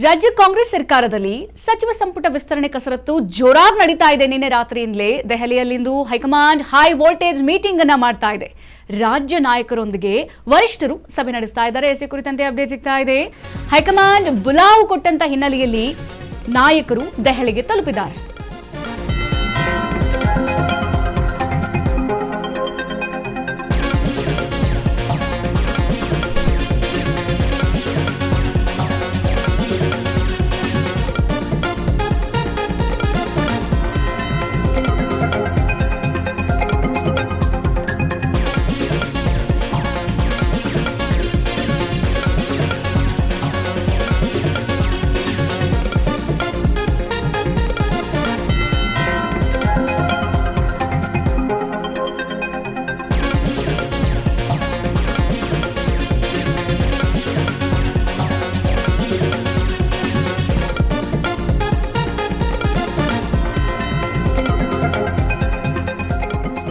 ರಾಜ್ಯ ಕಾಂಗ್ರೆಸ್ ಸರ್ಕಾರದಲ್ಲಿ ಸಚಿವ ಸಂಪುಟ ವಿಸ್ತರಣೆ ಕಸರತ್ತು ಜೋರಾಗಿ ನಡೀತಾ ಇದೆ. ನಿನ್ನೆ ರಾತ್ರಿಯಿಂದಲೇ ದೆಹಲಿಯಲ್ಲಿಂದು ಹೈಕಮಾಂಡ್ ಹೈ ವೋಲ್ಟೇಜ್ ಮೀಟಿಂಗ್ ಅನ್ನ ಮಾಡ್ತಾ ಇದೆ. ರಾಜ್ಯ ನಾಯಕರೊಂದಿಗೆ ವರಿಷ್ಠರು ಸಭೆ ನಡೆಸ್ತಾ ಇದ್ದಾರೆ. ಈ ಕುರಿತಂತೆ ಅಪ್ಡೇಟ್ ಸಿಗ್ತಾ ಇದೆ. ಹೈಕಮಾಂಡ್ ಬುಲಾವ್ ಕೊಟ್ಟಂತ ಹಿನ್ನೆಲೆಯಲ್ಲಿ ನಾಯಕರು ದೆಹಲಿಗೆ ತಲುಪಿದ್ದಾರೆ.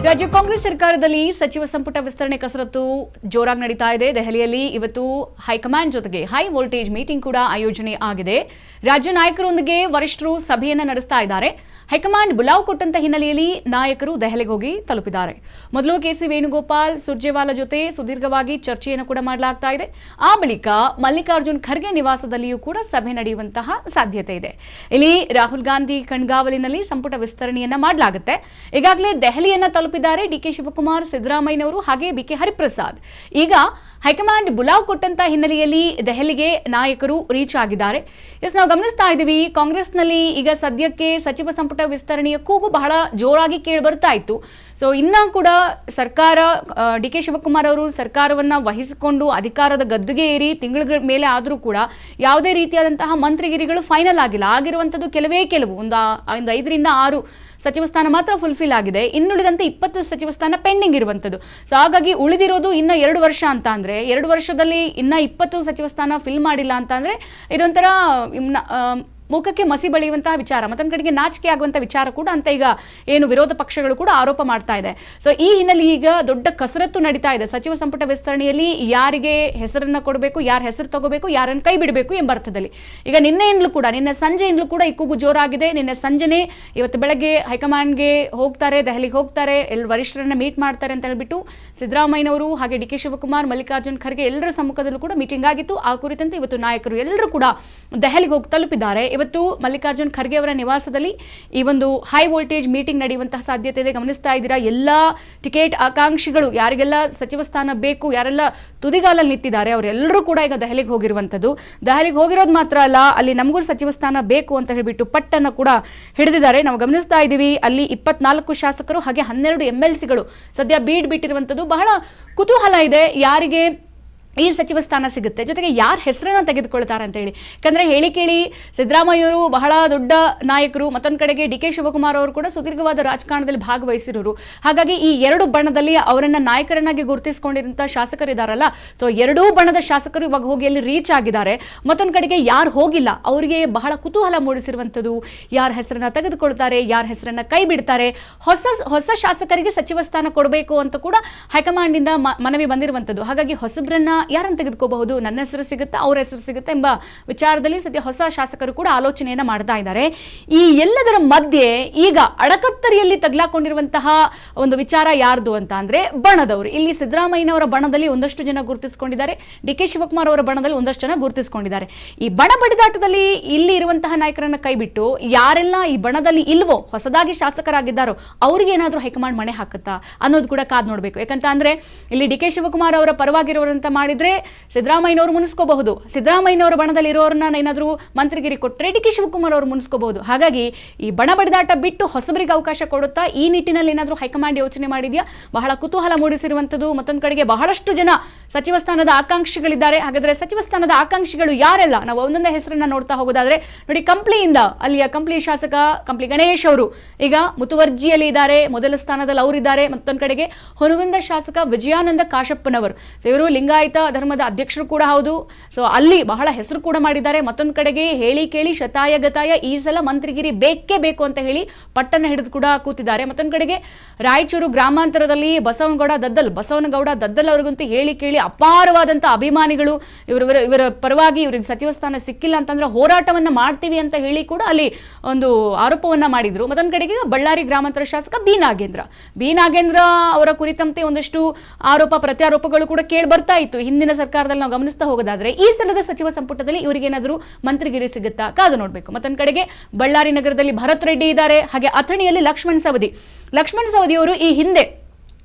ರಾಜ್ಯ ಕಾಂಗ್ರೆಸ್ ಸರ್ಕಾರದಲ್ಲಿ ಸಚಿವ ಸಂಪುಟ ವಿಸ್ತರಣೆ ಕಸರತ್ತು ಜೋರಾಗಿ ನಡೀತಾ ಇದೆ. ದೆಹಲಿಯಲ್ಲಿ ಇವತ್ತು ಹೈಕಮಾಂಡ್ ಜೊತೆಗೆ ಹೈ ವೋಲ್ಟೇಜ್ ಮೀಟಿಂಗ್ ಕೂಡ ಆಯೋಜನೆ ಆಗಿದೆ. ರಾಜ್ಯ ನಾಯಕರೊಂದಿಗೆ ವರಿಷ್ಠರು ಸಭೆಯನ್ನ ನಡೆಸ್ತಾ ಇದ್ದಾರೆ. ಹೈಕಮಾಂಡ್ ಬುಲಾವ್ ಕೊಟ್ಟಂತ ಹಿನ್ನೆಲೆಯಲ್ಲಿ ನಾಯಕರು ದೆಹಲಿಗೆ ಹೋಗಿ ತಲುಪಿದ್ದಾರೆ. ಮೊದಲು ಕೆಸಿ ವೇಣುಗೋಪಾಲ್ ಸುರ್ಜೇವಾಲಾ ಜೊತೆ ಸುದೀರ್ಘವಾಗಿ ಚರ್ಚೆಯನ್ನು ಕೂಡ ಮಾಡಲಾಗ್ತಾ ಇದೆ. ಆ ಬಳಿಕ ಮಲ್ಲಿಕಾರ್ಜುನ್ ಖರ್ಗೆ ನಿವಾಸದಲ್ಲಿಯೂ ಕೂಡ ಸಭೆ ನಡೆಯುವಂತಹ ಸಾಧ್ಯತೆ ಇದೆ. ಇಲ್ಲಿ ರಾಹುಲ್ ಗಾಂಧಿ ಕಣ್ಗಾವಲಿನಲ್ಲಿ ಸಂಪುಟ ವಿಸ್ತರಣೆಯನ್ನ ಮಾಡಲಾಗುತ್ತೆ. ಈಗಾಗಲೇ ದೆಹಲಿಯನ್ನ ತಲುಪಿದ್ದಾರೆ ಡಿಕೆ ಶಿವಕುಮಾರ್, ಸಿದ್ದರಾಮಯ್ಯನವರು ಹಾಗೆ ಬಿಕೆ ಹರಿಪ್ರಸಾದ್. ಈಗ ಹೈಕಮಾಂಡ್ ಬುಲಾವ್ ಕೊಟ್ಟಂತ ಹಿನ್ನೆಲೆಯಲ್ಲಿ ದೆಹಲಿಗೆ ನಾಯಕರು ರೀಚ್ ಆಗಿದ್ದಾರೆ. ನಾವು ಗಮನಿಸ್ತಾ ಇದ್ದೀವಿ, ಕಾಂಗ್ರೆಸ್ನಲ್ಲಿ ಈಗ ಸದ್ಯಕ್ಕೆ ಸಚಿವ ಸಂಪುಟ ವಿಸ್ತರಣೆಯ ಕೂಗು ಬಹಳ ಜೋರಾಗಿ ಕೇಳಿ ಬರ್ತಾ ಇತ್ತು. ಸೊ ಇನ್ನ ಕೂಡ ಸರ್ಕಾರ ಡಿಕೆ ಶಿವಕುಮಾರ್ ಅವರು ಸರ್ಕಾರವನ್ನ ವಹಿಸಿಕೊಂಡು ಅಧಿಕಾರದ ಗದ್ದುಗೆ ಏರಿ ತಿಂಗಳ ಮೇಲೆ ಆದರೂ ಕೂಡ ಯಾವುದೇ ರೀತಿಯಾದಂತಹ ಮಂತ್ರಿಗಿರಿಗಳು ಫೈನಲ್ ಆಗಿಲ್ಲ. ಆಗಿರುವಂತದ್ದು ಕೆಲವು ಒಂದು 5 ರಿಂದ 6 ಸಚಿವ ಸ್ಥಾನ ಮಾತ್ರ ಫುಲ್ಫಿಲ್ ಆಗಿದೆ. ಇನ್ನುಳಿದಂತೆ 20 ಸಚಿವ ಸ್ಥಾನ ಪೆಂಡಿಂಗ್ ಇರುವಂತದ್ದು. ಸೊ ಹಾಗಾಗಿ ಉಳಿದಿರೋದು ಇನ್ನ 2 ವರ್ಷ ಅಂತ ಅಂದ್ರೆ 2 ವರ್ಷದಲ್ಲಿ ಇನ್ನ 20 ಸಚಿವ ಸ್ಥಾನ ಫಿಲ್ ಮಾಡಿಲ್ಲ ಅಂತ ಅಂದ್ರೆ ಇದೊಂಥರ ಮುಖಕ್ಕೆ ಮಸಿ ಬಳಿಯುವಂತಹ ವಿಚಾರ, ಮತ್ತೊಂದು ಕಡೆಗೆ ನಾಚಿಕೆ ಆಗುವಂತಹ ವಿಚಾರ ಕೂಡ ಅಂತ ಈಗ ಏನು ವಿರೋಧ ಪಕ್ಷಗಳು ಕೂಡ ಆರೋಪ ಮಾಡ್ತಾ ಇದೆ. ಸೊ ಈ ಹಿನ್ನೆಲೆ ಈಗ ದೊಡ್ಡ ಕಸರತ್ತು ನಡೀತಾ ಇದೆ. ಸಚಿವ ಸಂಪುಟ ವಿಸ್ತರಣೆಯಲ್ಲಿ ಯಾರಿಗೆ ಹೆಸರನ್ನ ಕೊಡಬೇಕು, ಯಾರ ಹೆಸರು ತಗೋಬೇಕು, ಯಾರನ್ನು ಕೈ ಬಿಡಬೇಕು ಎಂಬ ಅರ್ಥದಲ್ಲಿ ಈಗ ನಿನ್ನೆ ಸಂಜೆಯಿಂದಲೂ ಕೂಡ ಈ ಕೂಗು ಜೋರಾಗಿದೆ. ನಿನ್ನೆ ಸಂಜೆನೆ ಇವತ್ತು ಬೆಳಗ್ಗೆ ಹೈಕಮಾಂಡ್ಗೆ ಹೋಗ್ತಾರೆ, ದೆಹಲಿಗೆ ಹೋಗ್ತಾರೆ, ವರಿಷ್ಠರನ್ನ ಮೀಟ್ ಮಾಡ್ತಾರೆ ಅಂತ ಹೇಳ್ಬಿಟ್ಟು ಸಿದ್ದರಾಮಯ್ಯನವರು ಹಾಗೆ ಡಿಕೆ ಶಿವಕುಮಾರ್, ಮಲ್ಲಿಕಾರ್ಜುನ್ ಖರ್ಗೆ ಎಲ್ಲರ ಸಮ್ಮುಖದಲ್ಲೂ ಕೂಡ ಮೀಟಿಂಗ್ ಆಗಿತ್ತು. ಆ ಕುರಿತಂತೆ ಇವತ್ತು ನಾಯಕರು ಎಲ್ಲರೂ ಕೂಡ ದೆಹಲಿಗೆ ಹೋಗಿ ತಲುಪಿದ್ದಾರೆ. ಇವತ್ತು ಮಲ್ಲಿಕಾರ್ಜುನ್ ಖರ್ಗೆ ಅವರ ನಿವಾಸದಲ್ಲಿ ಈ ಒಂದು ಹೈ ವೋಲ್ಟೇಜ್ ಮೀಟಿಂಗ್ ನಡೆಯುವಂತಹ ಸಾಧ್ಯತೆ ಇದೆ. ಗಮನಿಸ್ತಾ ಇದ್ದೀರಾ, ಎಲ್ಲಾ ಟಿಕೆಟ್ ಆಕಾಂಕ್ಷಿಗಳು ಯಾರಿಗೆಲ್ಲ ಸಚಿವ ಸ್ಥಾನ ಬೇಕು, ಯಾರೆಲ್ಲ ತುದಿಗಾಲಲ್ಲಿ ನಿಂತಿದ್ದಾರೆ ಅವರೆಲ್ಲರೂ ಕೂಡ ಈಗ ದೆಹಲಿಗೆ ಹೋಗಿರುವಂತದ್ದು. ದೆಹಲಿಗೆ ಹೋಗಿರೋದು ಮಾತ್ರ ಅಲ್ಲ, ಅಲ್ಲಿ ನಮಗೂ ಸಚಿವ ಸ್ಥಾನ ಬೇಕು ಅಂತ ಹೇಳಿಬಿಟ್ಟು ಪಟ್ಟನ್ನು ಕೂಡ ಹಿಡಿದಿದ್ದಾರೆ. ನಾವು ಗಮನಿಸ್ತಾ ಇದ್ದೀವಿ, ಅಲ್ಲಿ 24 ಶಾಸಕರು ಹಾಗೆ 12 MLCಗಳು ಸದ್ಯ ಬಿಟ್ಟಿರುವಂತದ್ದು. ಬಹಳ ಕುತೂಹಲ ಇದೆ ಯಾರಿಗೆ ಈ ಸಚಿವ ಸ್ಥಾನ ಸಿಗುತ್ತೆ, ಜೊತೆಗೆ ಯಾರ ಹೆಸರನ್ನ ತೆಗೆದುಕೊಳ್ತಾರೆ ಅಂತ ಹೇಳಿ. ಯಾಕಂದ್ರೆ ಹೇಳಿ ಕೇಳಿ ಸಿದ್ದರಾಮಯ್ಯವರು ಬಹಳ ದೊಡ್ಡ ನಾಯಕರು, ಮತ್ತೊಂದು ಕಡೆಗೆ ಡಿಕೆ ಶಿವಕುಮಾರ್ ಅವರು ಕೂಡ ಸುದೀರ್ಘವಾದ ರಾಜಕಾರಣದಲ್ಲಿ ಭಾಗವಹಿಸಿರೋರು. ಹಾಗಾಗಿ ಈ 2 ಬಣದಲ್ಲಿ ಅವರನ್ನ ನಾಯಕರನ್ನಾಗಿ ಗುರುತಿಸಿಕೊಂಡಿರುವಂತಹ ಶಾಸಕರಿದಾರಲ್ಲ, ಸೊ 2 ಬಣದ ಶಾಸಕರು ಇವಾಗ ಹೋಗಿ ಅಲ್ಲಿ ರೀಚ್ ಆಗಿದ್ದಾರೆ. ಮತ್ತೊಂದು ಕಡೆಗೆ ಯಾರು ಹೋಗಿಲ್ಲ ಅವರಿಗೆ ಬಹಳ ಕುತೂಹಲ ಮೂಡಿಸಿರುವಂಥದ್ದು, ಯಾರ ಹೆಸರನ್ನ ತೆಗೆದುಕೊಳ್ತಾರೆ, ಯಾರ ಹೆಸರನ್ನ ಕೈ ಬಿಡ್ತಾರೆ, ಹೊಸ ಶಾಸಕರಿಗೆ ಸಚಿವ ಸ್ಥಾನ ಕೊಡಬೇಕು ಅಂತ ಕೂಡ ಹೈಕಮಾಂಡ್ ಇಂದ ಮನವಿ ಬಂದಿರುವಂಥದ್ದು. ಹಾಗಾಗಿ ಹೊಸಬ್ರನ್ನ ಯಾರನ್ನು ತೆಗೆದುಕೋಬಹುದು, ನನ್ನ ಹೆಸರು ಸಿಗುತ್ತಾ, ಅವ್ರ ಹೆಸರು ಸಿಗುತ್ತೆ ಎಂಬ ವಿಚಾರದಲ್ಲಿ ಸದ್ಯ ಹೊಸ ಶಾಸಕರು ಕೂಡ ಆಲೋಚನೆಯನ್ನ ಮಾಡ್ತಾ ಇದ್ದಾರೆ. ಈ ಎಲ್ಲದರ ಮಧ್ಯೆ ಈಗ ಅಡಕತ್ತರಿಯಲ್ಲಿ ತಗ್ಲಾಕೊಂಡಿರುವಂತಹ ಒಂದು ವಿಚಾರ ಯಾರ್ದು ಅಂತ ಅಂದ್ರೆ ಬಣದವರು. ಇಲ್ಲಿ ಸಿದ್ದರಾಮಯ್ಯನವರ ಬಣದಲ್ಲಿ ಒಂದಷ್ಟು ಜನ ಗುರುತಿಸಿಕೊಂಡಿದ್ದಾರೆ, ಡಿಕೆ ಶಿವಕುಮಾರ್ ಅವರ ಬಣದಲ್ಲಿ ಒಂದಷ್ಟು ಜನ ಗುರುತಿಸಿಕೊಂಡಿದ್ದಾರೆ. ಈ ಬಣ ಬಡಿದಾಟದಲ್ಲಿ ಇಲ್ಲಿ ಇರುವಂತಹ ನಾಯಕರನ್ನ ಕೈಬಿಟ್ಟು ಯಾರೆಲ್ಲ ಈ ಬಣದಲ್ಲಿ ಇಲ್ವೋ, ಹೊಸದಾಗಿ ಶಾಸಕರಾಗಿದ್ದಾರೋ ಅವರಿಗೆ ಏನಾದ್ರೂ ಹೈಕಮಾಂಡ್ ಮಣೆ ಹಾಕುತ್ತಾ ಅನ್ನೋದು ಕೂಡ ಕಾದ್ ನೋಡ್ಬೇಕು. ಯಾಕಂತ ಅಂದ್ರೆ ಇಲ್ಲಿ ಡಿಕೆ ಶಿವಕುಮಾರ್ ಅವರ ಪರವಾಗಿರುವಂತ ಮಾಡಿದ್ರೆ ಸಿದ್ದರಾಮಯ್ಯನವರು ಮುನಿಸ್ಕೋಬಹುದು, ಸಿದ್ದರಾಮಯ್ಯನವರ ಬಣದಲ್ಲಿ ಇರೋರನ್ನ ಏನಾದರೂ ಮಂತ್ರಿಗಿರಿ ಕೊಟ್ಟರೆ ಡಿಕೆ ಶಿವಕುಮಾರ್ ಅವರು ಮುನಿಸ್ಕೋಬಹುದು. ಹಾಗಾಗಿ ಈ ಬಣ ಬಡಿದಾಟ ಬಿಟ್ಟು ಹೊಸಬರಿಗೆ ಅವಕಾಶ ಕೊಡುತ್ತಾ ಈ ನಿಟ್ಟಿನಲ್ಲಿ ಏನಾದರೂ ಹೈಕಮಾಂಡ್ ಯೋಚನೆ ಮಾಡಿದ್ಯಾ, ಬಹಳ ಕುತೂಹಲ ಮೂಡಿಸಿರುವಂತದ್ದು. ಮತ್ತೊಂದು ಕಡೆಗೆ ಬಹಳಷ್ಟು ಜನ ಸಚಿವ ಸ್ಥಾನದ ಆಕಾಂಕ್ಷಿಗಳಿದ್ದಾರೆ. ಹಾಗಾದ್ರೆ ಸಚಿವ ಸ್ಥಾನದ ಆಕಾಂಕ್ಷಿಗಳು ಯಾರೆಲ್ಲ, ನಾವು ಒಂದೊಂದೇ ಹೆಸರನ್ನ ನೋಡ್ತಾ ಹೋಗೋದಾದ್ರೆ ನೋಡಿ, ಕಂಪ್ಲಿಯಿಂದ ಅಲ್ಲಿಯ ಕಂಪ್ಲಿ ಶಾಸಕ ಕಂಪ್ಲಿ ಗಣೇಶ್ ಅವರು ಈಗ ಮುತುವರ್ಜಿಯಲ್ಲಿ ಇದ್ದಾರೆ, ಮೊದಲ ಸ್ಥಾನದಲ್ಲಿ ಅವರಿದ್ದಾರೆ. ಮತ್ತೊಂದು ಕಡೆಗೆ ಹೊನಗುಂದ ಶಾಸಕ ವಿಜಯಾನಂದ ಕಾಶಪ್ಪನವರು, ಇವರು ಲಿಂಗಾಯತ ಧರ್ಮದ ಅಧ್ಯಕ್ಷರು ಕೂಡ ಹೌದು. ಸೊ ಅಲ್ಲಿ ಬಹಳ ಹೆಸರು ಕೂಡ ಮಾಡಿದ್ದಾರೆ. ಮತ್ತೊಂದು ಕಡೆಗೆ ಹೇಳಿ ಕೇಳಿ ಶತಾಯ ಗತಾಯ ಈ ಸಲ ಮಂತ್ರಿಗಿರಿ ಬೇಕೇ ಬೇಕು ಅಂತ ಹೇಳಿ ಪಟ್ಟಣ ಹಿಡಿದು ಕೂಡ ಕೂತಿದ್ದಾರೆ. ಮತ್ತೊಂದು ಕಡೆಗೆ ರಾಯಚೂರು ಗ್ರಾಮಾಂತರದಲ್ಲಿ ಬಸವನಗೌಡ ದದ್ದಲ್ ಅವರಿಗಂತೂ ಹೇಳಿ ಕೇಳಿ ಅಪಾರವಾದಂಥ ಅಭಿಮಾನಿಗಳು ಇವರ ಪರವಾಗಿ ಇವರಿಗೆ ಸಚಿವ ಸ್ಥಾನ ಸಿಕ್ಕಿಲ್ಲ ಅಂತಂದ್ರೆ ಹೋರಾಟವನ್ನ ಮಾಡ್ತೀವಿ ಅಂತ ಹೇಳಿ ಕೂಡ ಅಲ್ಲಿ ಒಂದು ಆರೋಪವನ್ನ ಮಾಡಿದ್ರು. ಮತ್ತೊಂದು ಕಡೆಗೆ ಬಳ್ಳಾರಿ ಗ್ರಾಮಾಂತರ ಶಾಸಕ ಬಿ ನಾಗೇಂದ್ರ ಅವರ ಕುರಿತಂತೆ ಒಂದಷ್ಟು ಆರೋಪ ಪ್ರತ್ಯಾರೋಪಗಳು ಕೂಡ ಕೇಳಿ ಬರ್ತಾ ಇತ್ತು ಹಿಂದಿನ ಸರ್ಕಾರದಲ್ಲಿ ನಾವು ಗಮನಿಸ್ತಾ ಹೋಗೋದಾದ್ರೆ. ಈ ಸಲದ ಸಚಿವ ಸಂಪುಟದಲ್ಲಿ ಇವರಿಗೇನಾದರೂ ಮಂತ್ರಿಗಿರಿ ಸಿಗುತ್ತಾ ಕಾದು ನೋಡ್ಬೇಕು. ಮತ್ತೊಂದು ಕಡೆಗೆ ಬಳ್ಳಾರಿ ನಗರದಲ್ಲಿ ಭರತ್ ರೆಡ್ಡಿ ಇದ್ದಾರೆ, ಹಾಗೆ ಅಥಣಿಯಲ್ಲಿ ಲಕ್ಷ್ಮಣ್ ಸವದಿ ಅವರು ಈ ಹಿಂದೆ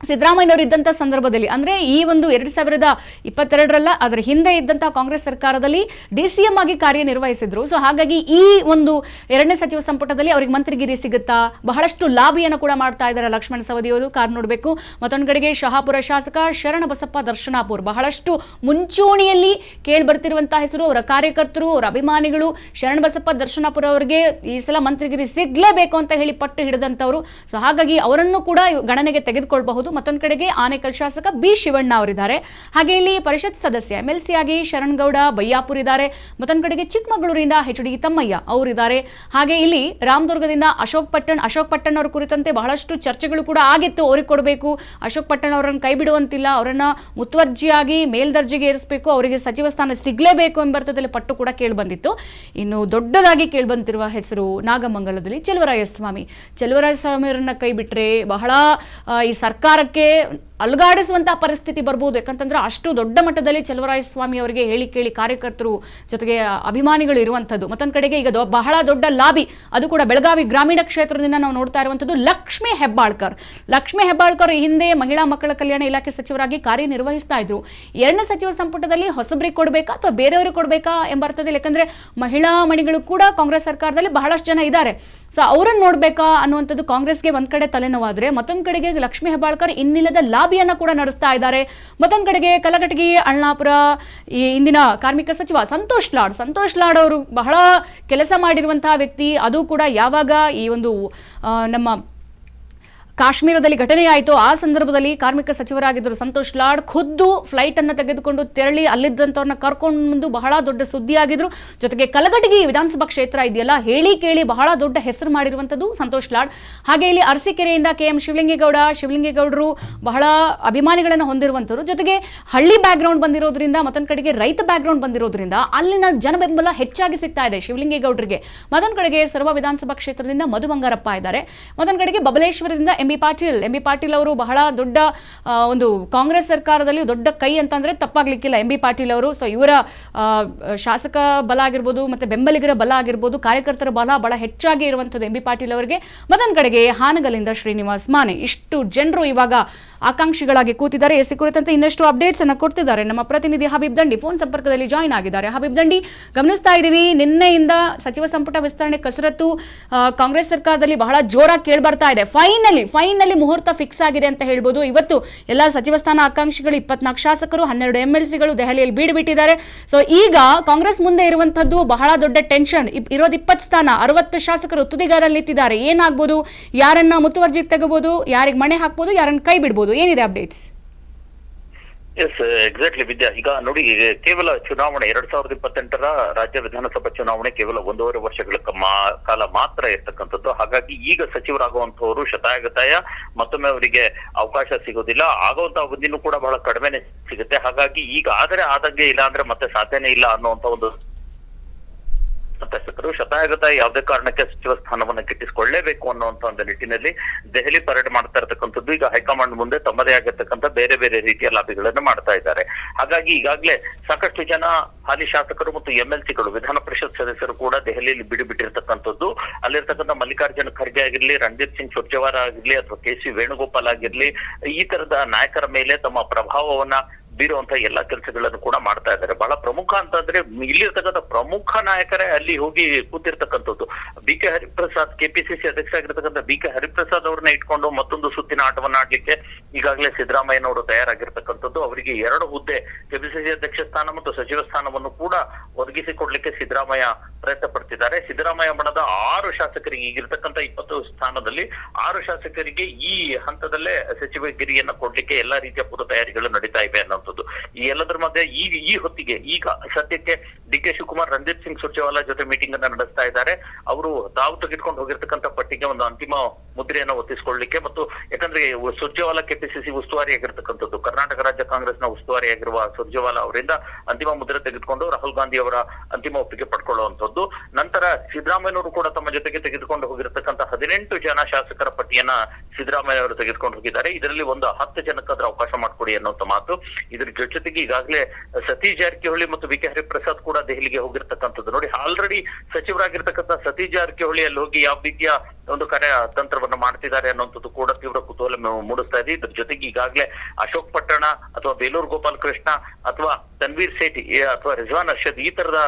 ಸಿದ್ದರಾಮಯ್ಯನವರು ಇದ್ದಂಥ ಸಂದರ್ಭದಲ್ಲಿ ಅಂದ್ರೆ ಈ ಒಂದು 2022 ಅದರ ಹಿಂದೆ ಇದ್ದಂತಹ ಕಾಂಗ್ರೆಸ್ ಸರ್ಕಾರದಲ್ಲಿ DCM ಆಗಿ ಕಾರ್ಯನಿರ್ವಹಿಸಿದ್ರು. ಸೊ ಹಾಗಾಗಿ ಈ ಒಂದು 2ನೇ ಸಚಿವ ಸಂಪುಟದಲ್ಲಿ ಅವರಿಗೆ ಮಂತ್ರಿಗಿರಿ ಸಿಗುತ್ತಾ, ಬಹಳಷ್ಟು ಲಾಬಿಯನ್ನು ಕೂಡ ಮಾಡ್ತಾ ಇದ್ದಾರೆ ಲಕ್ಷ್ಮಣ್ ಸವದಿ ಅವರು, ಕಾದು ನೋಡಬೇಕು. ಮತ್ತೊಂದು ಕಡೆಗೆ ಶಹಾಪುರ ಶಾಸಕ ಶರಣಬಸಪ್ಪ ದರ್ಶನಾಪುರ್ ಬಹಳಷ್ಟು ಮುಂಚೂಣಿಯಲ್ಲಿ ಕೇಳಿ ಬರ್ತಿರುವಂತಹ ಹೆಸರು. ಅವರ ಕಾರ್ಯಕರ್ತರು, ಅವರ ಅಭಿಮಾನಿಗಳು ಶರಣಬಸಪ್ಪ ದರ್ಶನಾಪುರ ಅವರಿಗೆ ಈ ಸಲ ಮಂತ್ರಿಗಿರಿ ಸಿಗ್ಲೇಬೇಕು ಅಂತ ಹೇಳಿ ಪಟ್ಟು ಹಿಡಿದಂತವರು. ಸೊ ಹಾಗಾಗಿ ಅವರನ್ನು ಕೂಡ ಗಣನೆಗೆ ತೆಗೆದುಕೊಳ್ಳಬಹುದು. ಮತ್ತೊಂದು ಕಡೆಗೆ ಆನೇಕಲ್ ಶಾಸಕ ಬಿ ಶಿವಣ್ಣ ಅವರಿದ್ದಾರೆ, ಹಾಗೆ ಇಲ್ಲಿ ಪರಿಷತ್ ಸದಸ್ಯ MLC ಆಗಿ ಶರಣ್ಗೌಡ ಬಯ್ಯಾಪುರ್ ಇದ್ದಾರೆ. ಮತ್ತೊಂದು ಕಡೆಗೆ ಚಿಕ್ಕಮಗಳೂರಿನಿಂದ HD ತಮ್ಮಯ್ಯ ಅವರಿದ್ದಾರೆ. ಹಾಗೆ ಇಲ್ಲಿ ರಾಮದುರ್ಗದಿಂದ ಅಶೋಕ್ ಪಟ್ಟಣ್ ಅವರ ಕುರಿತಂತೆ ಬಹಳಷ್ಟು ಚರ್ಚೆಗಳು ಕೂಡ ಆಗಿತ್ತು. ಅವ್ರಿಗೆ ಕೊಡಬೇಕು, ಅಶೋಕ್ ಪಟ್ಟಣ್ ಅವರನ್ನು ಕೈ ಬಿಡುವಂತಿಲ್ಲ, ಅವರನ್ನ ಮುತುವರ್ಜಿಯಾಗಿ ಮೇಲ್ದರ್ಜೆಗೆ ಏರಿಸಬೇಕು, ಅವರಿಗೆ ಸಚಿವ ಸ್ಥಾನ ಸಿಗಲೇಬೇಕು ಎಂಬರ್ಥದಲ್ಲಿ ಪಟ್ಟು ಕೂಡ ಕೇಳಿ ಬಂದಿತ್ತು. ಇನ್ನು ದೊಡ್ಡದಾಗಿ ಕೇಳಿ ಬಂದಿರುವ ಹೆಸರು ನಾಗಮಂಗಲದಲ್ಲಿ ಚೆಲುವರಾಯಸ್ವಾಮಿ ಅವರನ್ನ ಕೈ ಬಿಟ್ರೆ ಬಹಳ ಈ ಸರ್ಕಾರಕ್ಕೆ ಅಲುಗಾಡಿಸುವಂತಹ ಪರಿಸ್ಥಿತಿ ಬರ್ಬೋದು. ಯಾಕಂತಂದ್ರೆ ಅಷ್ಟು ದೊಡ್ಡ ಮಟ್ಟದಲ್ಲಿ ಚೆಲುವರಾಯಸ್ವಾಮಿ ಅವರಿಗೆ ಹೇಳಿ ಕೇಳಿ ಕಾರ್ಯಕರ್ತರು ಜೊತೆಗೆ ಅಭಿಮಾನಿಗಳು ಇರುವಂಥದ್ದು. ಮತ್ತೊಂದು ಕಡೆಗೆ ಈಗ ಬಹಳ ದೊಡ್ಡ ಲಾಬಿ, ಅದು ಕೂಡ ಬೆಳಗಾವಿ ಗ್ರಾಮೀಣ ಕ್ಷೇತ್ರದಿಂದ ನಾವು ನೋಡ್ತಾ ಇರುವಂಥದ್ದು ಲಕ್ಷ್ಮೀ ಹೆಬ್ಬಾಳ್ಕರ್ ಈ ಹಿಂದೆ ಮಹಿಳಾ ಮಕ್ಕಳ ಕಲ್ಯಾಣ ಇಲಾಖೆ ಸಚಿವರಾಗಿ ಕಾರ್ಯನಿರ್ವಹಿಸ್ತಾ ಇದ್ರು. 2ನೇ ಸಚಿವ ಸಂಪುಟದಲ್ಲಿ ಹೊಸಬ್ರಿಗೆ ಕೊಡಬೇಕಾ ಅಥವಾ ಬೇರೆಯವ್ರಿಗೆ ಕೊಡಬೇಕಾ ಎಂಬ ಅರ್ಥದಲ್ಲಿ, ಯಾಕಂದ್ರೆ ಮಹಿಳಾ ಮಣಿಗಳು ಕೂಡ ಕಾಂಗ್ರೆಸ್ ಸರ್ಕಾರದಲ್ಲಿ ಬಹಳಷ್ಟು ಜನ ಇದ್ದಾರೆ. ಸೊ ಅವರನ್ನು ನೋಡ್ಬೇಕಾ ಅನ್ನುವಂಥದ್ದು ಕಾಂಗ್ರೆಸ್ಗೆ ಒಂದ್ ಕಡೆ ತಲೆನೋವಾದ್ರೆ, ಮತ್ತೊಂದು ಕಡೆಗೆ ಲಕ್ಷ್ಮೀ ಹೆಬ್ಬಾಳ್ಕರ್ ಇನ್ನಿಲ್ಲದ ಲಾಬಿಯನ್ನ ಕೂಡ ನಡೆಸ್ತಾ ಇದ್ದಾರೆ. ಮತ್ತೊಂದು ಕಡೆಗೆ ಕಲಘಟಗಿ ಅಳ್ನಾಪುರ ಈ ಇಂದಿನ ಕಾರ್ಮಿಕ ಸಚಿವ ಸಂತೋಷ್ ಲಾಡ್ ಅವರು ಬಹಳ ಕೆಲಸ ಮಾಡಿರುವಂತಹ ವ್ಯಕ್ತಿ. ಅದು ಕೂಡ ಯಾವಾಗ ಈ ಒಂದು ನಮ್ಮ ಕಾಶ್ಮೀರದಲ್ಲಿ ಘಟನೆ ಆಯಿತು ಆ ಸಂದರ್ಭದಲ್ಲಿ ಕಾರ್ಮಿಕ ಸಚಿವರಾಗಿದ್ದರು ಸಂತೋಷ್ ಲಾಡ್ ಖುದ್ದು ಫ್ಲೈಟ್ ಅನ್ನು ತೆಗೆದುಕೊಂಡು ತೆರಳಿ ಅಲ್ಲಿದ್ದಂಥವ್ರನ್ನ ಕರ್ಕೊಂಡು ಬಂದು ಬಹಳ ದೊಡ್ಡ ಸುದ್ದಿಯಾಗಿದ್ರು. ಜೊತೆಗೆ ಕಲಘಟಗಿ ವಿಧಾನಸಭಾ ಕ್ಷೇತ್ರ ಇದೆಯಲ್ಲ, ಹೇಳಿ ಕೇಳಿ ಬಹಳ ದೊಡ್ಡ ಹೆಸರು ಮಾಡಿರುವಂಥದ್ದು ಸಂತೋಷ್ ಲಾಡ್. ಹಾಗೆ ಇಲ್ಲಿ ಅರಸೀಕೆರೆಯಿಂದ KM ಶಿವಲಿಂಗೇಗೌಡರು ಬಹಳ ಅಭಿಮಾನಿಗಳನ್ನು ಹೊಂದಿರುವಂಥವ್ರು. ಜೊತೆಗೆ ಹಳ್ಳಿ ಬ್ಯಾಕ್ಗ್ರೌಂಡ್ ಬಂದಿರೋದ್ರಿಂದ, ಮತ್ತೊಂದು ಕಡೆಗೆ ರೈತ ಬ್ಯಾಕ್ಗ್ರೌಂಡ್ ಬಂದಿರೋದ್ರಿಂದ ಅಲ್ಲಿನ ಜನಬೆಂಬಲ ಹೆಚ್ಚಾಗಿ ಸಿಗ್ತಾ ಇದೆ ಶಿವಲಿಂಗೇಗೌಡರಿಗೆ. ಮತ್ತೊಂದು ಕಡೆಗೆ ಸರ್ವ ವಿಧಾನಸಭಾ ಕ್ಷೇತ್ರದಿಂದ ಮಧು ಬಂಗಾರಪ್ಪ ಇದ್ದಾರೆ. ಮತ್ತೊಂದು ಕಡೆಗೆ ಬಬಲೇಶ್ವರದಿಂದ MB ಪಾಟೀಲ್ ಅವರು ಬಹಳ ದೊಡ್ಡ ಒಂದು ಕಾಂಗ್ರೆಸ್ ಸರ್ಕಾರದಲ್ಲಿ ದೊಡ್ಡ ಕೈ ಅಂತಂದ್ರೆ ತಪ್ಪಾಗ್ಲಿಕ್ಕಿಲ್ಲ MB ಪಾಟೀಲ್ ಅವರು. ಸೊ ಇವರ ಶಾಸಕ ಬಲ ಆಗಿರ್ಬೋದು, ಮತ್ತೆ ಬೆಂಬಲಿಗರ ಬಲ ಆಗಿರ್ಬೋದು, ಕಾರ್ಯಕರ್ತರ ಬಲ ಬಹಳ ಹೆಚ್ಚಾಗಿ ಇರುವಂಥದ್ದು MB ಪಾಟೀಲ್ ಅವರಿಗೆ. ಮತ್ತೊಂದು ಕಡೆಗೆ ಹಾನಗಲಿಂದ ಶ್ರೀನಿವಾಸ್ ಮಾನೆ. ಇಷ್ಟು ಜನರು ಇವಾಗ ಆಕಾಂಕ್ಷಿಗಳಾಗಿ ಕೂತಿದ್ದಾರೆ. ಎಸಿ ಕುರಿತಂತೆ ಇನ್ನಷ್ಟು ಅಪ್ಡೇಟ್ಸ್ ಅನ್ನು ಕೊಡ್ತಿದ್ದಾರೆ ನಮ್ಮ ಪ್ರತಿನಿಧಿ ಹಬೀಬ್ ದಂಡಿ ಫೋನ್ ಸಂಪರ್ಕದಲ್ಲಿ ಜಾಯಿನ್ ಆಗಿದ್ದಾರೆ. ಹಬೀಬ್ ದಂಡಿ, ಗಮನಿಸ್ತಾ ಇದ್ದೀವಿ ನಿನ್ನೆಯಿಂದ ಸಚಿವ ಸಂಪುಟ ವಿಸ್ತರಣೆ ಕಸರತ್ತು ಕಾಂಗ್ರೆಸ್ ಸರ್ಕಾರದಲ್ಲಿ ಬಹಳ ಜೋರಾಗಿ ಕೇಳಿ ಬರ್ತಾ ಇದೆ. ಫೈನಲಿ ಮುಹೂರ್ತ ಫಿಕ್ಸ್ ಆಗಿದೆ ಅಂತ ಹೇಳ್ಬೋದು. ಇವತ್ತು ಎಲ್ಲ ಸಚಿವ ಸ್ಥಾನ ಆಕಾಂಕ್ಷಿಗಳು 24 ಶಾಸಕರು 12 MLCಗಳು ದೆಹಲಿಯಲ್ಲಿ ಬೀಡುಬಿಟ್ಟಿದ್ದಾರೆ. ಸೊ ಈಗ ಕಾಂಗ್ರೆಸ್ ಮುಂದೆ ಇರುವಂತದ್ದು ಬಹಳ ದೊಡ್ಡ ಟೆನ್ಷನ್. ಇರೋದು 20 ಸ್ಥಾನ, 60 ಶಾಸಕರು ತುದಿಗಾರಲ್ಲಿ ನಿಂತಿದ್ದಾರೆ. ಏನಾಗ್ಬೋದು, ಯಾರನ್ನ ಮುತುವರ್ಜಿಗೆ ತೆಗಬಹುದು, ಯಾರಿಗೆ ಮಣೆ ಹಾಕ್ಬೋದು, ಯಾರನ್ನ ಕೈ ಬಿಡ್ಬೋದು, ಏನಿದೆ ಅಪ್ಡೇಟ್ಸ್? ಎಸ್, ಎಕ್ಸಾಕ್ಟ್ಲಿ ವಿದ್ಯಾ. ಈಗ ನೋಡಿ, ಕೇವಲ ಚುನಾವಣೆ 2028ರ ರಾಜ್ಯ ವಿಧಾನಸಭಾ ಚುನಾವಣೆ ಕೇವಲ 1.5 ವರ್ಷಗಳ ಕಾಲ ಮಾತ್ರ ಇರ್ತಕ್ಕಂಥದ್ದು. ಹಾಗಾಗಿ ಈಗ ಸಚಿವರಾಗುವಂತವರು ಶತಾಯಗತಾಯ ಮತ್ತೊಮ್ಮೆ ಅವರಿಗೆ ಅವಕಾಶ ಸಿಗೋದಿಲ್ಲ. ಆಗುವಂತ ಅವಧಿನೂ ಕೂಡ ಬಹಳ ಕಡಿಮೆನೆ ಸಿಗುತ್ತೆ. ಹಾಗಾಗಿ ಈಗ ಆದರೆ ಆದಂಗೆ, ಇಲ್ಲ ಅಂದ್ರೆ ಮತ್ತೆ ಸಾಧ್ಯನೇ ಇಲ್ಲ ಅನ್ನುವಂತ ಒಂದು ಶಾಸಕರು ಶತಾಯಗತಾಯ ಯಾವುದೇ ಕಾರಣಕ್ಕೆ ಸಚಿವ ಸ್ಥಾನವನ್ನ ಗಿಟ್ಟಿಸಿಕೊಳ್ಳಲೇಬೇಕು ಅನ್ನುವಂತ ಒಂದು ನಿಟ್ಟಿನಲ್ಲಿ ದೆಹಲಿ ಪರೇಡ್ ಮಾಡ್ತಾ ಇರತಕ್ಕಂಥದ್ದು. ಈಗ ಹೈಕಮಾಂಡ್ ಮುಂದೆ ತಮ್ಮದೇ ಆಗಿರ್ತಕ್ಕಂಥ ಬೇರೆ ಬೇರೆ ರೀತಿಯ ಲಾಬಿಗಳನ್ನು ಮಾಡ್ತಾ ಇದ್ದಾರೆ. ಹಾಗಾಗಿ ಈಗಾಗಲೇ ಸಾಕಷ್ಟು ಜನ ಹಾಲಿ ಶಾಸಕರು ಮತ್ತು MLCಗಳು, ವಿಧಾನ ಪರಿಷತ್ ಸದಸ್ಯರು ಕೂಡ ದೆಹಲಿಯಲ್ಲಿ ಬಿಡುಬಿಟ್ಟಿರ್ತಕ್ಕಂಥದ್ದು. ಅಲ್ಲಿರ್ತಕ್ಕಂಥ ಮಲ್ಲಿಕಾರ್ಜುನ ಖರ್ಗೆ ಆಗಿರ್ಲಿ, ರಣದೀಪ್ ಸಿಂಗ್ ಸುರ್ಜೇವಾಲಾ ಆಗಿರ್ಲಿ, ಅಥವಾ KC ವೇಣುಗೋಪಾಲ್ ಆಗಿರ್ಲಿ, ಈ ತರದ ನಾಯಕರ ಮೇಲೆ ತಮ್ಮ ಪ್ರಭಾವವನ್ನ ಬೀರುವಂತ ಎಲ್ಲಾ ಕೆಲಸಗಳನ್ನು ಕೂಡ ಮಾಡ್ತಾ ಇದ್ದಾರೆ. ಬಹಳ ಪ್ರಮುಖ ಅಂತಂದ್ರೆ ಇಲ್ಲಿರ್ತಕ್ಕಂಥ ಪ್ರಮುಖ ನಾಯಕರೇ ಅಲ್ಲಿ ಹೋಗಿ ಕೂತಿರ್ತಕ್ಕಂಥದ್ದು. BK ಹರಿಪ್ರಸಾದ್, KPCC ಅಧ್ಯಕ್ಷ ಆಗಿರ್ತಕ್ಕಂಥ BK ಹರಿಪ್ರಸಾದ್ ಅವ್ರನ್ನ ಇಟ್ಕೊಂಡು ಮತ್ತೊಂದು ಸುತ್ತಿನ ಆಟವನ್ನ ಆಡ್ಲಿಕ್ಕೆ ಈಗಾಗಲೇ ಸಿದ್ದರಾಮಯ್ಯನವರು ತಯಾರಾಗಿರ್ತಕ್ಕಂಥದ್ದು. ಅವರಿಗೆ 2 ಹುದ್ದೆ, KPCC ಅಧ್ಯಕ್ಷ ಸ್ಥಾನ ಮತ್ತು ಸಚಿವ ಸ್ಥಾನವನ್ನು ಕೂಡ ಒದಗಿಸಿಕೊಡ್ಲಿಕ್ಕೆ ಸಿದ್ದರಾಮಯ್ಯ ಪ್ರಯತ್ನ ಪಡ್ತಿದ್ದಾರೆ. ಸಿದ್ದರಾಮಯ್ಯ ಬಣದ 6 ಶಾಸಕರಿಗೆ, ಈಗಿರ್ತಕ್ಕಂಥ 20 ಸ್ಥಾನದಲ್ಲಿ 6 ಶಾಸಕರಿಗೆ ಈ ಹಂತದಲ್ಲೇ ಸಚಿವಗಿರಿಯನ್ನ ಕೊಡ್ಲಿಕ್ಕೆ ಎಲ್ಲಾ ರೀತಿಯ ಪೂರ್ವ ತಯಾರಿಗಳು ನಡೀತಾ ಇವೆ ಅನ್ನೋದು. ಈ ಎಲ್ಲದರ ಮಧ್ಯೆ ಈ ಹೊತ್ತಿಗೆ ಈಗ ಸದ್ಯಕ್ಕೆ DK ಶಿವಕುಮಾರ್ ರಣದೀಪ್ ಸಿಂಗ್ ಸುರ್ಜೇವಾಲಾ ಜೊತೆ ಮೀಟಿಂಗ್ ಅನ್ನ ನಡೆಸ್ತಾ ಇದ್ದಾರೆ. ಅವರು ತಾವು ತೆಗೆದುಕೊಂಡು ಹೋಗಿರ್ತಕ್ಕಂಥ ಪಟ್ಟಿಗೆ ಒಂದು ಅಂತಿಮ ಮುದ್ರೆಯನ್ನು ಒತ್ತಿಸಿಕೊಳ್ಳಲಿಕ್ಕೆ ಮತ್ತು ಯಾಕಂದ್ರೆ ಸುರ್ಜೇವಾಲಾ ಕೆಪಿಸಿಸಿ ಉಸ್ತುವಾರಿ ಆಗಿರ್ತಕ್ಕಂಥದ್ದು, ಕರ್ನಾಟಕ ರಾಜ್ಯ ಕಾಂಗ್ರೆಸ್ನ ಉಸ್ತುವಾರಿ ಆಗಿರುವ ಸುರ್ಜೇವಾಲಾ ಅವರಿಂದ ಅಂತಿಮ ಮುದ್ರೆ ತೆಗೆದುಕೊಂಡು ರಾಹುಲ್ ಗಾಂಧಿ ಅವರ ಅಂತಿಮ ಒಪ್ಪಿಗೆ ಪಡ್ಕೊಳ್ಳುವಂಥದ್ದು. ನಂತರ ಸಿದ್ದರಾಮಯ್ಯನವರು ಕೂಡ ತಮ್ಮ ಜೊತೆಗೆ ತೆಗೆದುಕೊಂಡು ಹೋಗಿರತಕ್ಕಂಥ 18 ಜನ ಶಾಸಕರ ಪಟ್ಟಿಯನ್ನ ಸಿದ್ದರಾಮಯ್ಯ ಅವರು ತೆಗೆದುಕೊಂಡು ಹೋಗಿದ್ದಾರೆ. ಇದರಲ್ಲಿ ಒಂದು 10 ಜನಕ್ಕಾದ್ರೂ ಅವಕಾಶ ಮಾಡಿಕೊಡಿ ಅನ್ನುವಂಥ ಮಾತು. ಇದ್ರ ಜೊತೆಗೆ ಈಗಾಗಲೇ ಸತೀಶ್ ಜಾರಕಿಹೊಳಿ ಮತ್ತು ವಿ ಕೆ ಹರಿಪ್ರಸಾದ್ ಕೂಡ ದೆಹಲಿಗೆ ಹೋಗಿರ್ತಕ್ಕಂಥದ್ದು. ನೋಡಿ, ಆಲ್ರೆಡಿ ಸಚಿವರಾಗಿರ್ತಕ್ಕಂಥ ಸತೀಶ್ ಜಾರಕಿಹೊಳಿ ಅಲ್ಲಿ ಹೋಗಿ ಯಾವ ರೀತಿಯ ಒಂದು ತಂತ್ರವನ್ನ ಮಾಡ್ತಿದ್ದಾರೆ ಅನ್ನುವಂಥದ್ದು ಕೂಡ ತೀವ್ರ ಕುತೂಹಲ ಮೂಡಿಸ್ತಾ ಇದೆ. ಇದ್ರ ಜೊತೆಗೆ ಈಗಾಗಲೇ ಅಶೋಕ್ ಪಟ್ಟಣ ಅಥವಾ ಬೇಲೂರು ಗೋಪಾಲ್ ಕೃಷ್ಣ ಅಥವಾ ತನ್ವೀರ್ ಸೇಠಿ ಅಥವಾ ರಿಜ್ವಾನ್ ಅರ್ಷದ್ ಈ ತರದ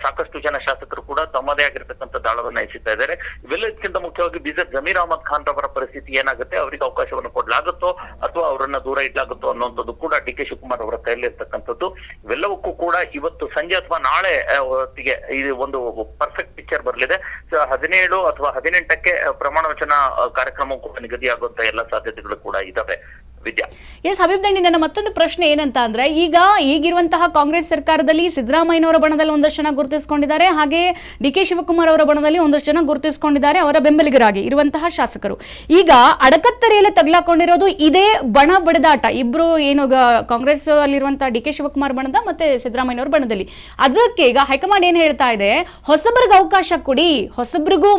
ಸಾಕಷ್ಟು ಜನ ಶಾಸಕರು ಕೂಡ ತಮ್ಮದೇ ಆಗಿರ್ತಕ್ಕಂಥ ದಾಳವನ್ನ ಎಸಿತಾ ಇದ್ದಾರೆ. ಇವೆಲ್ಲಕ್ಕಿಂತ ಮುಖ್ಯವಾಗಿ ಬೀದರ್ ಜಮೀರ್ ಅಹಮದ್ ಖಾನ್ ರವರ ಪರಿಸ್ಥಿತಿ ಏನಾಗುತ್ತೆ, ಅವರಿಗೆ ಅವಕಾಶವನ್ನು ಕೊಡ್ಲಾಗುತ್ತೋ ಅಥವಾ ಅವರನ್ನ ದೂರ ಇಡ್ಲಾಗುತ್ತೋ ಅನ್ನುವಂಥದ್ದು ಕೂಡ ಡಿ ಕೆ ಶಿವಕುಮಾರ್ ಅವರ ಕೈಯಲ್ಲಿ ಇರ್ತಕ್ಕಂಥದ್ದು. ಇವೆಲ್ಲವಕ್ಕೂ ಕೂಡ ಇವತ್ತು ಸಂಜೆ ಅಥವಾ ನಾಳೆ ಹೊತ್ತಿಗೆ ಇದು ಒಂದು ಪರ್ಫೆಕ್ಟ್ ಪಿಕ್ಚರ್ ಬರಲಿದೆ. 17 ಅಥವಾ 18ಕ್ಕೆ ಪ್ರಮಾಣ ವಚನ ಕಾರ್ಯಕ್ರಮ ಕೂಡ ನಿಗದಿಯಾಗುವಂತ ಎಲ್ಲ ಸಾಧ್ಯತೆಗಳು ಕೂಡ ಇದಾವೆ. ವಿದ್ಯಾ, ಎಸ್ ಹಬೀಬ್ ದಂಡಿ, ನನ್ನ ಮತ್ತೊಂದು ಪ್ರಶ್ನೆ ಏನಂತ ಅಂದ್ರೆ, ಈಗಿರುವಂತಹ ಕಾಂಗ್ರೆಸ್ ಸರ್ಕಾರದಲ್ಲಿ ಸಿದ್ದರಾಮಯ್ಯನವರ ಬಣದಲ್ಲಿ ಒಂದಷ್ಟು ಜನ ಗುರುತಿಸಿಕೊಂಡಿದ್ದಾರೆ, ಹಾಗೆ ಡಿ ಕೆ ಶಿವಕುಮಾರ್ ಅವರ ಬಣದಲ್ಲಿ ಒಂದಷ್ಟು ಜನ ಗುರುತಿಸಿಕೊಂಡಿದ್ದಾರೆ ಅವರ ಬೆಂಬಲಿಗರಾಗಿ ಇರುವಂತಹ ಶಾಸಕರು. ಈಗ ಅಡಕತ್ತರೆಯಲ್ಲಿ ತಗ್ಲಾಕೊಂಡಿರೋದು ಇದೇ ಬಣ ಬಡಿದಾಟ. ಇಬ್ರು ಏನು ಕಾಂಗ್ರೆಸ್ ಅಲ್ಲಿರುವಂತಹ ಡಿ ಕೆ ಶಿವಕುಮಾರ್ ಬಣದ ಮತ್ತೆ ಸಿದ್ದರಾಮಯ್ಯನವರ ಬಣದಲ್ಲಿ. ಅದಕ್ಕೆ ಈಗ ಹೈಕಮಾಂಡ್ ಏನ್ ಹೇಳ್ತಾ ಇದೆ, ಹೊಸಬರಿಗೆ ಅವಕಾಶ ಕೊಡಿ, ಹೊಸಬ್ರಿಗೂ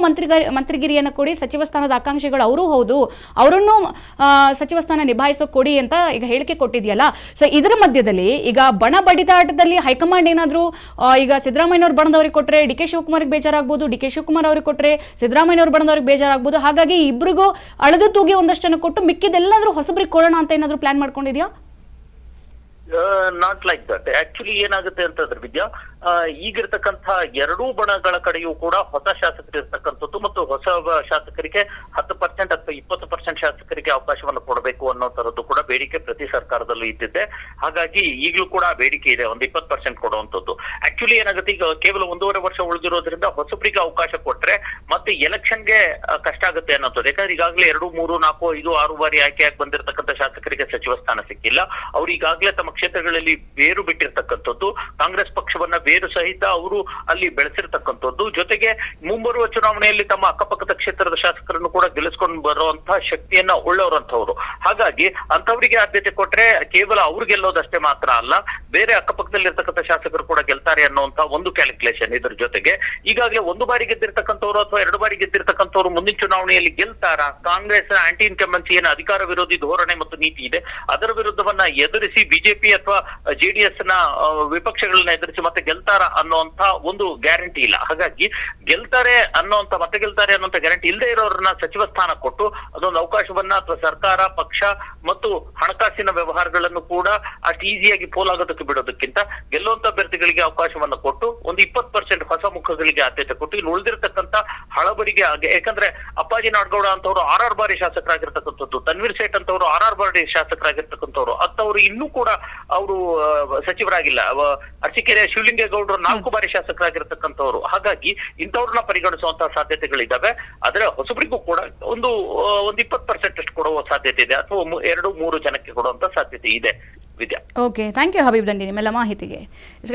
ಮಂತ್ರಿಗಿರಿಯನ್ನು ಕೊಡಿ, ಸಚಿವ ಸ್ಥಾನದ ಆಕಾಂಕ್ಷಿಗಳು ಅವರು ಹೌದು, ಅವರನ್ನು ಸಚಿವ ಸ್ಥಾನ ನಿಭಾಯಿಸ ಕೊಡಿ ಅಂತ ಈಗ ಹೇಳಿಕೆ ಕೊಟ್ಟಿದೆಯಲ್ಲ. ಸೊ ಇದರ ಮಧ್ಯದಲ್ಲಿ ಈಗ ಬಣ ಬಡಿದಾಟದಲ್ಲಿ ಹೈಕಮಾಂಡ್ ಏನಾದ್ರು ಈಗ ಸಿದ್ದರಾಮಯ್ಯನವ್ರ ಬಣದವ್ರಿಗೆ ಕೊಟ್ರೆ ಡಿ ಕೆ ಶಿವಕುಮಾರ್ಗೆ ಬೇಜಾರಾಗಬಹುದು, ಡಿ ಕೆ ಶಿವಕುಮಾರ್ ಅವ್ರಿಗೆ ಕೊಟ್ರೆ ಸಿದ್ದರಾಮಯ್ಯನವ್ರ ಬಣದವ್ರಿಗೆ ಬೇಜಾರಾಗಬಹುದು. ಹಾಗಾಗಿ ಇಬ್ಬರಿಗೂ ಅಳೆದು ತೂಗಿ ಒಂದಷ್ಟು ಜನ ಕೊಟ್ಟು ಮಿಕ್ಕಿದೆಲ್ಲಾದ್ರೂ ಹೊಸಬ್ರಿಗೆ ಕೊಡೋಣ ಅಂತ ಏನಾದ್ರು ಪ್ಲಾನ್ ಮಾಡ್ಕೊಂಡಿದ್ಯಾ? Not like that. ಆಕ್ಚುಲಿ ಏನಾಗುತ್ತೆ ಅಂತಂದ್ರೆ ವಿದ್ಯಾ, ಈಗಿರ್ತಕ್ಕಂಥ ಎರಡೂ ಬಣಗಳ ಕಡೆಯೂ ಕೂಡ ಹೊಸ ಶಾಸಕರು ಇರ್ತಕ್ಕಂಥದ್ದು ಮತ್ತು ಹೊಸ ಶಾಸಕರಿಗೆ 10% ಅಥವಾ 20% ಶಾಸಕರಿಗೆ ಅವಕಾಶವನ್ನು ಕೊಡಬೇಕು ಅನ್ನೋ ತರದ್ದು ಕೂಡ ಬೇಡಿಕೆ ಪ್ರತಿ ಸರ್ಕಾರದಲ್ಲೂ ಇದ್ದಿದೆ. ಹಾಗಾಗಿ ಈಗಲೂ ಕೂಡ ಬೇಡಿಕೆ ಇದೆ, ಒಂದು 20% ಕೊಡುವಂಥದ್ದು. ಆಕ್ಚುಲಿ ಏನಾಗುತ್ತೆ, ಈಗ ಕೇವಲ 1.5 ವರ್ಷ ಉಳಿದಿರೋದ್ರಿಂದ ಹೊಸಬರಿಗೆ ಅವಕಾಶ ಕೊಟ್ರೆ ಮತ್ತೆ ಎಲೆಕ್ಷನ್ಗೆ ಕಷ್ಟ ಆಗುತ್ತೆ ಅನ್ನೋದು. ಯಾಕಂದ್ರೆ ಈಗಾಗಲೇ 2, 3, 4, 5, 6 ಬಾರಿ ಆಯ್ಕೆಯಾಗಿ ಬಂದಿರತಕ್ಕಂಥ ಶಾಸಕರಿಗೆ ಸಚಿವ ಸ್ಥಾನ ಸಿಕ್ಕಿಲ್ಲ. ಅವ್ರು ಈಗಾಗಲೇ ತಮ್ಮ ಕ್ಷೇತ್ರಗಳಲ್ಲಿ ಬೇರು ಬಿಟ್ಟಿರ್ತಕ್ಕಂಥದ್ದು, ಕಾಂಗ್ರೆಸ್ ಪಕ್ಷವನ್ನ ಬೇರು ಸಹಿತ ಅವರು ಅಲ್ಲಿ ಬೆಳೆಸಿರ್ತಕ್ಕಂಥದ್ದು. ಜೊತೆಗೆ ಮುಂಬರುವ ಚುನಾವಣೆಯಲ್ಲಿ ತಮ್ಮ ಅಕ್ಕಪಕ್ಕದ ಕ್ಷೇತ್ರದ ಶಾಸಕರನ್ನು ಕೂಡ ಗೆಲ್ಲಿಸ್ಕೊಂಡು ಬರುವಂತಹ ಶಕ್ತಿಯನ್ನ ಉಳ್ಳವರಂತವ್ರು. ಹಾಗಾಗಿ ಅಂತವರಿಗೆ ಆದ್ಯತೆ ಕೊಟ್ರೆ ಕೇವಲ ಅವ್ರು ಗೆಲ್ಲೋದಷ್ಟೇ ಮಾತ್ರ ಅಲ್ಲ, ಬೇರೆ ಅಕ್ಕಪಕ್ಕದಲ್ಲಿ ಇರ್ತಕ್ಕಂಥ ಶಾಸಕರು ಕೂಡ ಗೆಲ್ತಾರೆ ಅನ್ನುವಂತ ಒಂದು ಕ್ಯಾಲ್ಕುಲೇಷನ್. ಇದ್ರ ಜೊತೆಗೆ ಈಗಾಗಲೇ 1 ಬಾರಿ ಗೆದ್ದಿರ್ತಕ್ಕಂಥವ್ರು ಅಥವಾ 2 ಬಾರಿ ಗೆದ್ದಿರ್ತಕ್ಕಂಥವ್ರು ಮುಂದಿನ ಚುನಾವಣೆಯಲ್ಲಿ ಗೆಲ್ತಾರ? ಕಾಂಗ್ರೆಸ್ ಆಂಟಿ ಇನ್ಕಂಬನ್ಸಿ ಏನು ಅಧಿಕಾರ ವಿರೋಧಿ ಧೋರಣೆ ಮತ್ತು ನೀತಿ ಇದೆ, ಅದರ ವಿರುದ್ಧವನ್ನ ಎದುರಿಸಿ ಬಿಜೆಪಿ ಅಥವಾ ಜೆಡಿಎಸ್ ನ ವಿಪಕ್ಷಗಳನ್ನ ಎದುರಿಸಿ ಮತ್ತೆ ಗೆಲ್ತಾರ ಅನ್ನುವಂತ ಒಂದು ಗ್ಯಾರಂಟಿ ಇಲ್ಲ. ಹಾಗಾಗಿ ಗೆಲ್ತಾರೆ ಅನ್ನುವಂತ ಗ್ಯಾರಂಟಿ ಇಲ್ಲದೆ ಇರೋರನ್ನ ಸಚಿವ ಸ್ಥಾನ ಕೊಟ್ಟು ಅದೊಂದು ಅವಕಾಶವನ್ನ ಅಥವಾ ಸರ್ಕಾರ, ಪಕ್ಷ ಮತ್ತು ಹಣಕಾಸಿನ ವ್ಯವಹಾರಗಳನ್ನು ಕೂಡ ಅಷ್ಟು ಈಸಿಯಾಗಿ ಪೋಲಾಗೋದಕ್ಕೆ ಬಿಡೋದಕ್ಕಿಂತ ಗೆಲ್ಲುವಂತ ಅಭ್ಯರ್ಥಿಗಳಿಗೆ ಅವಕಾಶವನ್ನ ಕೊಟ್ಟು ಒಂದು 20% ಹೊಸ ಮುಖಗಳಿಗೆ ಆದ್ಯತೆ ಕೊಟ್ಟು ಇನ್ನು ಉಳಿದಿರ್ತಕ್ಕಂಥ ಹಳಬರಿಗೆ, ಯಾಕಂದ್ರೆ ಅಪ್ಪಾಜಿ ನಾಡಗೌಡ ಅಂತವ್ರು 6 ಬಾರಿ ಶಾಸಕರಾಗಿರ್ತಕ್ಕಂಥದ್ದು, ತನ್ವೀರ್ ಸೇಠ್ ಅಂತವ್ರು 6 ಬಾರಿ ಶಾಸಕರಾಗಿರ್ತಕ್ಕಂಥವ್ರು, ಅಂತವ್ರು ಇನ್ನೂ ಕೂಡ ಅವರು ಸಚಿವರಾಗಿಲ್ಲ. ಅರಸೀಕೆರೆ ಶಿವಲಿಂಗೇಗೌಡರು 4 ಬಾರಿ ಶಾಸಕರಾಗಿರ್ತಕ್ಕಂಥವ್ರು. ಹಾಗಾಗಿ ಇಂಥವ್ರನ್ನ ಪರಿಗಣಿಸುವಂತಹ ಸಾಧ್ಯತೆಗಳಿದ್ದಾವೆ. ಆದ್ರೆ ಹೊಸಬರಿಗೂ ಕೂಡ ಒಂದು 20% ಅಷ್ಟು ಕೊಡುವ ಸಾಧ್ಯತೆ ಇದೆ, ಅಥವಾ 2-3 ಜನಕ್ಕೆ ಕೊಡುವಂತ ಸಾಧ್ಯತೆ ಇದೆ. ವಿದ್ಯಾ, ಓಕೆ, ಥ್ಯಾಂಕ್ ಯು ಹಬೀಬ್ ದಂಡಿ ನಿಮ್ಮೆಲ್ಲ ಮಾಹಿತಿಗೆ.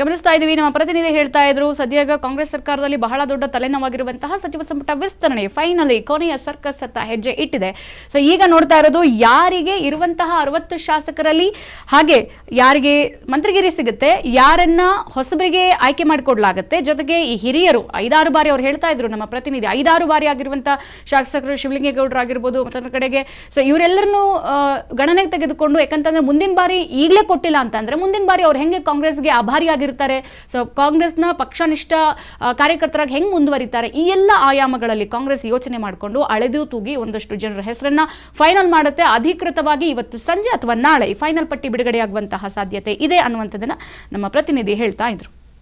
ಗಮನಿಸ್ತಾ ಇದ್ದೀವಿ, ನಮ್ಮ ಪ್ರತಿನಿಧಿ ಹೇಳ್ತಾ ಇದ್ರು, ಸದ್ಯ ಕಾಂಗ್ರೆಸ್ ಸರ್ಕಾರದಲ್ಲಿ ಬಹಳ ದೊಡ್ಡ ತಲೆನೋವಾಗಿರುವಂತಹ ಸಚಿವ ಸಂಪುಟ ವಿಸ್ತರಣೆ ಫೈನಲಿ ಕೊನೆಯ ಸರ್ಕಸ್ ಅತ್ತ ಹೆಜ್ಜೆ ಇಟ್ಟಿದೆ. ಸೊ ಈಗ ನೋಡ್ತಾ ಇರೋದು ಯಾರಿಗೆ ಇರುವಂತಹ 60 ಶಾಸಕರಲ್ಲಿ ಹಾಗೆ ಯಾರಿಗೆ ಮಂತ್ರಿಗಿರಿ ಸಿಗುತ್ತೆ, ಯಾರನ್ನ ಹೊಸಬರಿಗೆ ಆಯ್ಕೆ ಮಾಡಿಕೊಡ್ಲಾಗುತ್ತೆ. ಜೊತೆಗೆ ಈ ಹಿರಿಯರು 5-6 ಬಾರಿ ಅವ್ರು ಹೇಳ್ತಾ ಇದ್ರು ನಮ್ಮ ಪ್ರತಿನಿಧಿ 5-6 ಬಾರಿ ಆಗಿರುವಂತಹ ಶಾಸಕರು ಶಿವಲಿಂಗೇಗೌಡರು ಆಗಿರ್ಬೋದು, ಮತ್ತೊಂದು ಕಡೆಗೆ ಸೊ ಇವರೆಲ್ಲರನ್ನು ಗಣನೆಗೆ ತೆಗೆದುಕೊಂಡು, ಯಾಕಂತಂದ್ರೆ ಮುಂದಿನ ಬಾರಿ ಈಗಲೇ ಕೊಟ್ಟಿಲ್ಲ ಅಂತಂದ್ರೆ ಮುಂದಿನ ಬಾರಿ ಅವ್ರು ಹೆಂಗೆ ಕಾಂಗ್ರೆಸ್ಗೆ ಆಭಾರಿಯಾಗಿರ್ತಾರೆ, ಸೊ ಕಾಂಗ್ರೆಸ್ನ ಪಕ್ಷನಿಷ್ಠ ಕಾರ್ಯಕರ್ತರಾಗಿ ಹೆಂಗೆ ಮುಂದುವರಿತಾರೆ, ಈ ಎಲ್ಲ ಆಯಾಮಗಳಲ್ಲಿ ಕಾಂಗ್ರೆಸ್ ಯೋಚನೆ ಮಾಡಿಕೊಂಡು ಅಳೆದು ತೂಗಿ ಒಂದಷ್ಟು ಜನರ ಹೆಸರನ್ನ ಫೈನಲ್ ಮಾಡುತ್ತೆ. ಅಧಿಕೃತವಾಗಿ ಇವತ್ತು ಸಂಜೆ ಅಥವಾ ನಾಳೆ ಫೈನಲ್ ಪಟ್ಟಿ ಬಿಡುಗಡೆಯಾಗುವಂತಹ ಸಾಧ್ಯತೆ ಇದೆ ಅನ್ನುವಂಥದ್ದನ್ನ ನಮ್ಮ ಪ್ರತಿನಿಧಿ ಹೇಳ್ತಾ ಇದ್ರು.